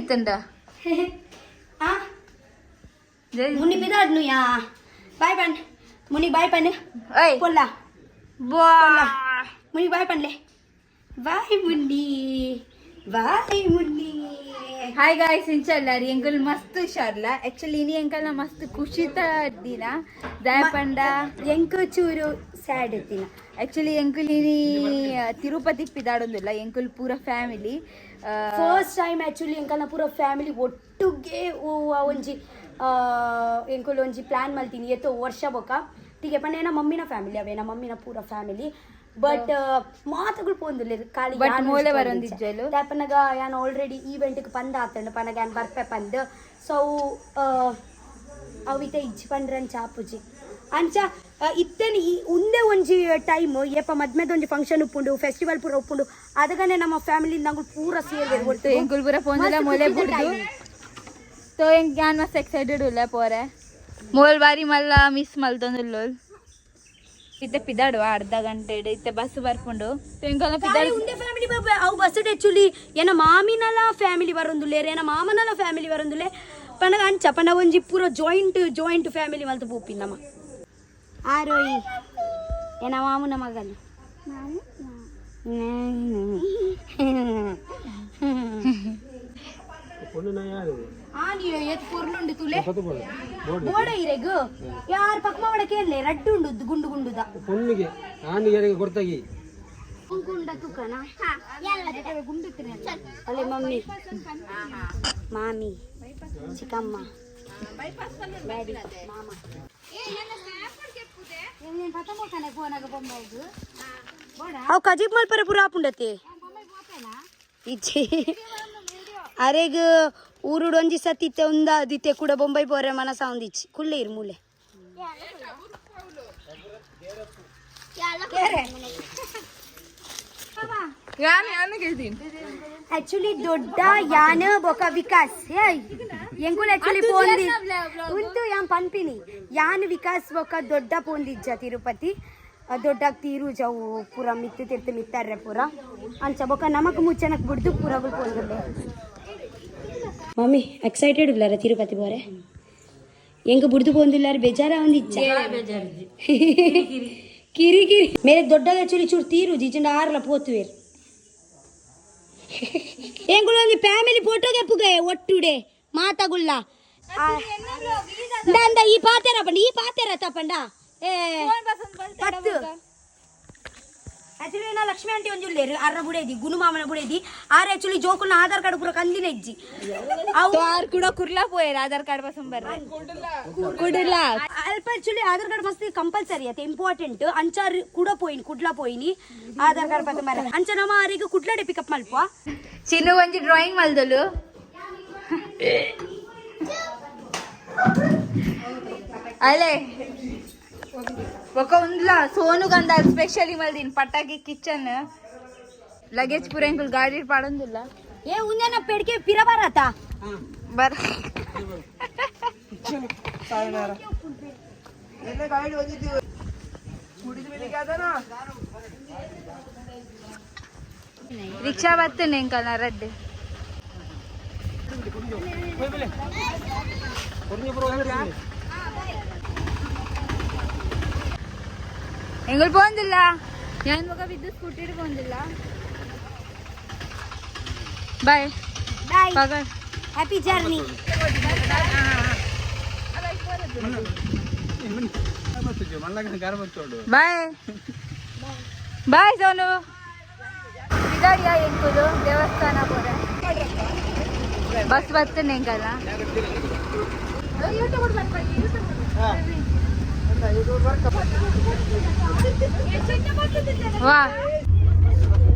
ಇತ್ತಂಡ ಮುನಿ ಬಿದಾಡ್ನು ಯಾ ಬಾಯ್ ಬನ್ ಮುನಿ ಬಾಯ್ ಪನ್ ಪೊಲ್ಲ ಮುನಿ ಬಾಯ್ ಪನ್ಲೆ ಬಾಯ್ Munni hi guys ಇಂಚಲ್ಲಾರಿ ಎಂಕಲ್ ಮಸ್ತ್ ಶಾರ್ಲ actually ಇನಿ ಎಂಕಲ್ನ ಮಸ್ತ್ ಖುಷಿತ ದಿನ ದಯಪಂಡ ಎಂಕು ಚೂರು ಸ್ಯಾಡ್ ದಿನ ಆಕ್ಚುಲಿ ಎಂಕುಲ್ ಇನಿ ತಿರುಪತಿ ಪಿದಾಡೊಂದಿಲ್ಲ ಎಂಕುಲ್ ಪೂರ ಫ್ಯಾಮಿಲಿ ಫಸ್ಟ್ ಟೈಮ್ ಆಕ್ಚುಲಿ ಎಂಕಲ್ನ ಪೂರ ಫ್ಯಾಮಿಲಿ ಒಟ್ಟುಗೆ ಒಂಜಿ ಎಂಕುಲ್ ಒಂಜಿ ಪ್ಲಾನ್ ಮಲ್ತೀನಿ ಎತ್ತೋ ವರ್ಷ ಬೊಕ ಟೀಕೆ ಪಂಡ ಏನ ಮಮ್ಮಿನ ಫ್ಯಾಮಿಲಿ ಅವೇನ ಮಮ್ಮಿನ ಪೂರ ಫ್ಯಾಮಿಲಿ ಬಟ್ ಮಾತುಗಳು ಪೋಂದಿಲ್ಲ ಖಾಲಿ ಬಟ್ ಮೂಲೆ ಬರೊಂದಿಜ್ಜಲು ದಾಪನಗ ಯಾನ್ ಆಲ್ರೆಡಿ ಈವೆಂಟ್ಗೆ ಪಂದ ಆತಂಡ ಪನಗ ಯಾನ್ ಬರ್ಪೆ ಪಂದ್ ಸೊ ಅವಿತ ಇಜ್ಜಿ ಪಂಡ್ರನ್ ಚಾಪುಜಿ ಅಂಚ ಇತ್ತೇನು ಈ ಒಂದೇ ಒಂಜಿ ಟೈಮ್ ಏಪ ಮದ್ಮೆದ ಒಂಜಿ ಫಂಕ್ಷನ್ ಉಪ್ಪುಂಡು ಫೆಸ್ಟಿವಲ್ ಪೂರ ಉಪ್ಪುಂಡು ಅದಗನೆ ನಮ್ಮ ಫ್ಯಾಮಿಲಿ ನಂಗಳು ಪೂರ ಸೇರ್ಬೇಕು ಒಟ್ಟು ಎಂಕುಲ್ ಪೂರ ಪೋಂದಿಲ್ಲ ಮೂಲೆ ಬಿಡ್ದು तो यान मस्त एक्साइटेड उरले पोरे मोल बारी मल्ला मिस मल्तोंदुल्लो इते पिदाडवा अर्ध गंटे इते बस ಬರ್ಕೊಂಡು ಎಂಕಲ್ನ ಪಿದಾಡಿ ಉಂದೆ ಫ್ಯಾಮಿಲಿ ಅವು ಬಸ್ ಆಕ್ಚುಲಿ ಏನ ಮಾಮಿನಲ ಫ್ಯಾಮಿಲಿ ಬರೊಂದುಲ್ಲೆ ಏನ ಮಾಮನಲ ಫ್ಯಾಮಿಲಿ ಬರೊಂದುಲ್ಲೆ ಪಂಡ ಅಂಚ ಪಂಡ ಒಂಜಿ ಪೂರ ಜಾಯಿಂಟ್ ಫ್ಯಾಮಿಲಿ ಮಲ್ತ ಪೋಪಿ ನಮ್ಮ ಆರೋಯಿ ಏನ ಮಾಮನ ಮಗನು ಯಾರು ಪಕ್ಕ ಮಾಡಕ್ಕೆ ರಡ್ಡು ಉಂಡು ಗುಂಡು ಗುಂಡುದ பொண்ணுக்கு ஆணிಗೆ ಕೊಡ್ತಾಗಿ ಗುಂಡ ತುಕನ ಅಲ್ಲೇ ಮಮ್ಮಿ ಮಾಮಿ ಚಿಕ್ಕಮ್ಮ ಮಾಮ ಅವು ಕಜೀಬ್ ಮಲ್ಪರೆ ಪುರ ಆಪುಂಡತೆ ಇಜ್ಜಿ ಅರೆಗ್ ಊರುಡು ಒಂಜಿ ಸತ್ತಿತ್ತೆ ಉಂದ ದಿತ್ತೆ ಕೂಡ ಬೊಂಬೈ ಪೋರೆ ಮನಸ ಒಂದಿಚ್ಚಿ ಕುಳ್ಳೆ ಇರು ಮೂಲೆ ಆಕ್ಚುಲಿ ದೊಡ್ಡ ಯಾನ ಬೊಕ ವಿಕಾಸ್ ಎಂಕುಲ್ ಆಕ್ಚುಲಿ ಪೋಂದಿ ಉಂಟು ಯಾನ್ ಪನ್ಪಿನಿ ಯಾನ್ ವಿಕಾಸ್ ಬೊಕ ದೊಡ್ಡ ಪೋಂದಿಜ್ಜ ತಿರುಪತಿ ದೊಡ್ಡ ತೀರು ಜವು ಪೂರ ಮಿತ್ತು ತಿರ್ತು ಮಿತ್ತಾರ್ರೆ ಪೂರ ಅಂಚ ಬೊಕ ನಮಕ್ ಮುಚ್ಚನಕ್ ಬಿಡ್ದು ಪೂರಗಳು ಪೋಂದಿಲ್ಲ ಮಮ್ಮಿ ಎಕ್ಸೈಟೆಡ್ ಇಲ್ಲಾರ ತಿರುಪತಿ ಬೋರೆ ಹೆಂಗ ಬಿಡ್ದು ಪೋಂದಿಲ್ಲಾರ ಬೇಜಾರ ಒಂದಿಚ್ಚ ಕಿರಿಕಿರಿ ಮೇರೆ ದೊಡ್ಡಗ ಚುರಿ ಚೂರು ತೀರು ಜಿಜಂಡ ಆರ್ಲ ಪೋತುವೇರು ಎಂಗುಳು ಒಂದು ಫ್ಯಾಮಿಲಿ ಫೋಟೋಗೆ ಪುಗೆ ಒಟ್ಟುಡೆ ಮಾತಾಗುಲ್ಲ ದಂದ ಈ ಪಾತೆರ ಪಂಡ ಈ ಪಾತೆರ ತಪಂಡ ಆಕ್ಚುಲಿ ನಾ ಲಕ್ಷ್ಮಿ ಆಂಟಿ ಒಂಜುಲ್ಲೇರು ಅರ್ರ ಬುಡೇದಿ ಗುನು ಮಾಮನ ಬುಡೇದಿ ಆರ್ ಆಕ್ಚುಲಿ ಜೋಕುಲ್ನ ಆಧಾರ್ ಕಾರ್ಡ್ ಪೂರ ಕಂದಿನ ಇಜ್ಜಿ ಅವು ಆರ್ ಕೂಡ ಕುರ್ಲಾ ಪೋಯರ್ ಆಧಾರ್ ಕಾರ್ಡ್ ಬಸಂ ಬರ್ರೆ ಕುಡಲ ಅಲ್ಪ ಆಕ್ಚುಲಿ ಆಧಾರ್ ಕಾರ್ಡ್ ಮಸ್ತ್ ಕಂಪಲ್ಸರಿ ಅತೆ ಇಂಪಾರ್ಟೆಂಟ್ ಅಂಚಾರ್ ಕೂಡ ಪೋಯಿನಿ ಕುಡ್ಲಾ ಪೋಯಿನಿ ಆಧಾರ್ ಕಾರ್ಡ್ ಬತ್ತ ಮರ ಅಂಚ ನಮ್ಮ ಆರಿಗೆ ಕುಡ್ಲಾಡೆ ಪಿಕಪ್ ಮಲ್ಪ ಚಿನ್ನು ಒಂಜಿ ಡ್ರಾಯಿಂಗ್ ಮಲ್ದಲು ಅಲೆ ఒక ఉందిలా సోను గంధ స్పెషల్ మళ్ళీ పట్టాకి కిచెన్ లగేజ్ పూర ఇంకుల్ గాడి పడుందిಲ್ಲ ఏ ఉందేనా పెడికే పిరబరత బర్ ಎನ್ನ ಗಾಡಿ ಬಂದಿದ್ದೀವಿ ಕುಡಿದ ಮೇಲೆ ಕಾದನಾ ರಿಕ್ಷಾ ಬರ್ತೇನೆ ಇಂಕಲ್ ರಡ್ಡಿ ಎಂಗಳು ಪೋಂದಿಲ್ಲ ഞാൻ ಮಗ ಬಿದ್ದು ಸ್ಕೂಟಿಡ್ ಪೋಂದಿಲ್ಲ ಬಾಯ್ ಬಾಯ್ ಪಗಲ್ ಹ್ಯಾಪಿ ಜರ್ನಿ ಬಾಯ್ ಬಾಯ್ ಸೋನು ಇದಾರಿಯಾ ಎಂಕುಲು ದೇವಸ್ಥಾನ ಬೋರೆ ಬಸ್ ಬರ್ತೇನೆ ಎಂಕಲ್ಲ ವಾ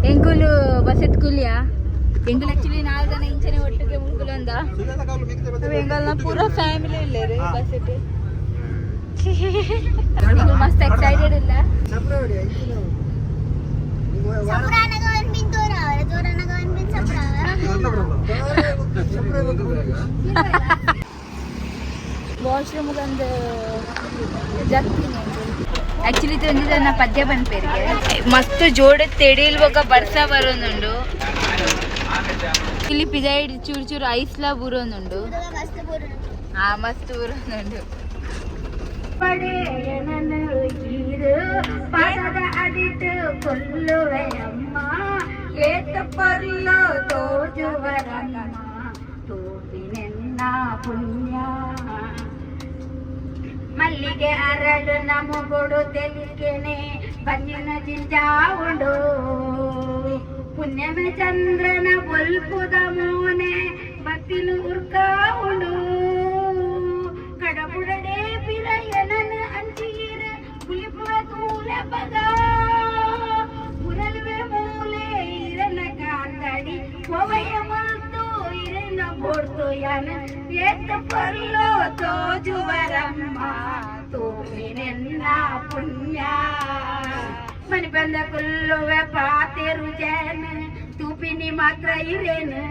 ಎಂಕುಲು ಬಸ್ ಎತ್ಕುಲಿಯಾ ಎಂಕುಲು ಆಕ್ಚುಲಿ 4 ಜನ ಇಂಚನೆ ಒಟ್ಟಿಗೆ ಮುಳುಗುಲು ಅಂದ ಎಂಕಲ್ನ ಪೂರ ಫ್ಯಾಮಿಲಿ ಇಲ್ಲೇರಿ ಬಸ್ ಇಟ್ಟು ಮಸ್ತ್ ಎಕ್ಸೈಟೆಡ್ ಇಲ್ಲ ವಾಶ್ರೂಮ್ ಒಂದು ಜಗ್ತೀನಿ ಆಕ್ಚುಲಿ ತಂದಿದ್ದ ನಾ ಪದ್ಯ ಬಂದ ಪೇರಿಗೆ ಮಸ್ತ್ ಜೋಡ ತೆಡಿಲ್ವಾಗ ಬರ್ಸ ಬರೋನುಂಡು ಇಲ್ಲಿ ಪಿದಾಯಿಡ್ ಚೂರು ಚೂರು ಐಸ್ಲ ಬೂರೊಂದುಂಡು ಮಸ್ತ್ ಬೂರೊಂದುಂಡು ಪದದ ಅದಿಟ್ಟು ಕೊಲ್ಲುವೆಯಮ್ಮ ಏತ ಪರ್ಲು ತೋಜುವರಮ್ಮ ತೋಪಿನೆನ್ನ ಪುಣ್ಯ ಮಲ್ಲಿಗೆ ಅರಳು ನಮಗೊಡು ತೆಲಿಕೆನೆ ಬನ್ನಿನ ಜಿಂಜಾವುಂಡು ಪುಣ್ಯಮೆ ಚಂದ್ರನ ಒಲ್ಪುದ ಮೋನೆ ಭಕ್ತಿಲು ಉರ್ಕಾವುಂಡು ಕಡಬುಡಡೆ ಪಿರಯನನ ಅಂಚೀರ ಪುಲಿಪುರ ತೂಲೆ ಬಗ ಪುರಲ್ವೆ ಮೂಲೆ ಇರನ ಕಾಂದಡಿ ಒವಯ ಮಲ್ತು ಇರನ ಬೋಡ್ತು ಯಾನ ಏತ ಪರ್ಲೋ ತೋಜುವರಮ್ಮ ತೋಮಿನೆನ್ನ ಪುಣ್ಯ ಮನೆ ಬಂದ ಕುಲ್ಲುವೆ ಪಾತೆರು ಜನ ತೂಪಿನಿ ಮಾತ್ರ ಇರೇನು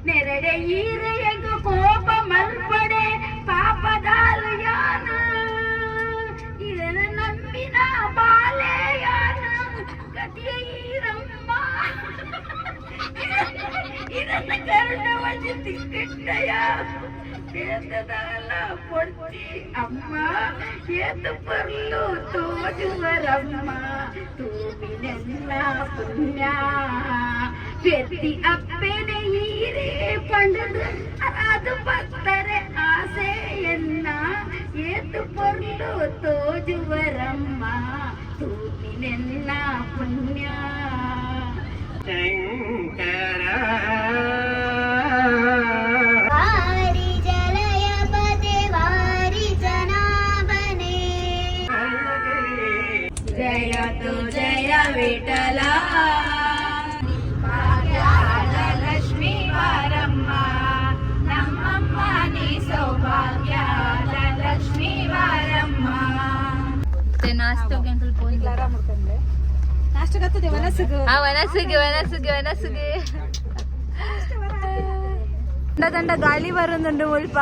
ನೆರಡೆ ಈರೆಯಗ ಕೋಪ ಮಲ್ಪಡೆ ಪಾಪದಾಲು ಯಾನ ಇದನ್ನ ನಂಬಿನ ಬಾಲೆ ಯಾನ ಗತಿಯ ಈರಮ್ಮ ಇದನ್ನ ಕರುಣ ವಜಿ ತಿಕ್ಕಟ್ಟಯ ಏತದಲ್ಲ ಪೊಡ್ತಿ ಅಮ್ಮ ಏತ ಪರ್ಲು ತೋಜುವರಮ್ಮ ತೂಮಿನೆಲ್ಲ ಪುಣ್ಯ ವ್ಯಕ್ತಿ ಅಪ್ಪೆನೆ ಈರೇ ಪಂಡದು ಅದು ಭಕ್ತರೆ ಆಸೆಯನ್ನ ಏತು ಪೊರ್ಲು ತೋಜುವರಮ್ಮ ತೂಮಿನೆಲ್ಲ ಪುಣ್ಯ ಶಂಕರ ವಾರಿ ಜಲಯ ಪದೆ ವಾರಿ ಜನಾಭನೆ ಜಯ ತು ಜಯ ವಿಠಲ ಲಕ್ಷ್ಮೀ ವಾರಮ್ಮ ನಮ್ಮಮ್ಮ ನೀ ಸೌಭಾಗ್ಯದ ಲಕ್ಷ್ಮೀ ವಾರಮ್ಮ ನಾಷ್ಟ ವನಸುಗೆ ದಂಡ ಗಾಳಿ ಬರೋದುಂಡು ಮುಲ್ಪ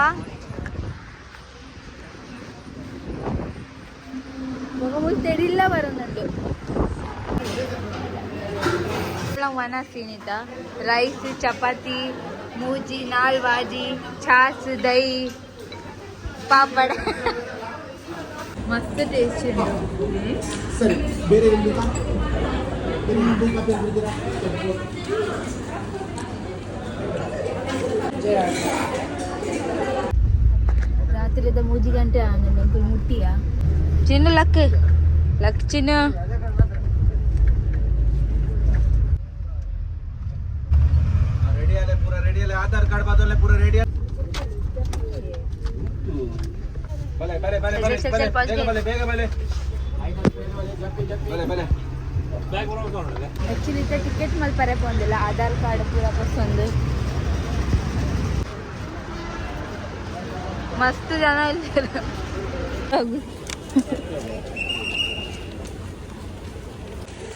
ತೆರಿಲ್ಲ ಬರೋದುಂಡು ವನಸೀನಿತ ರೈಸ್ ಚಪಾತಿ ಮೂಜಿ ನಾಲ್ ಬಾಜಿ ಛಾಸ್ ದಹಿ ಪಾಪಡ ಮಸ್ತ್ ಟೇಸ್ಟ್ ಉಂಟು ಸರಿ ಬೇರೆ ಏನು ಬೇಕಾ ಬೇರೆ ಏನು ಬೇಕಾ ಬೇರೆ ರಾತ್ರಿದ 3 ಗಂಟೆ ಆನಂದ ಅಂಕಲ್ ಮುಟ್ಟಿಯಾ ಚಿನ್ನ ಲಕ್ ಚಿನ್ನ रेडी है आधार कार्ड बदलने पूरा रेडी है भले भले भले भले चल, चल, पहुंच गए। भले बेग भले भले भले ಆಕ್ಚುಲಿ ಟಿಕೆಟ್ ಮೇಲೆ ಪರೆ ಬಂದಿಲ್ಲ ಆಧಾರ್ ಕಾರ್ಡ್ ಪೂರ ಪಸಂದು ಮಸ್ತ್ ಜನ ಇದ್ದಾರೆ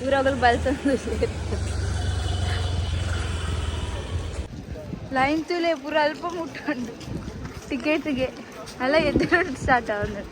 ಊರಾಗಲು ಬಲ್ಸಂದು ಲೈನ್ ತುಲೆ ಪೂರ ಅಲ್ಪ ಮುಟ್ಟುಂಡು ಟಿಕೆಟ್ಗೆ ಎಲ್ಲ ಎದ್ದು ಸ್ಟಾರ್ಟ್ ಆಗೋದು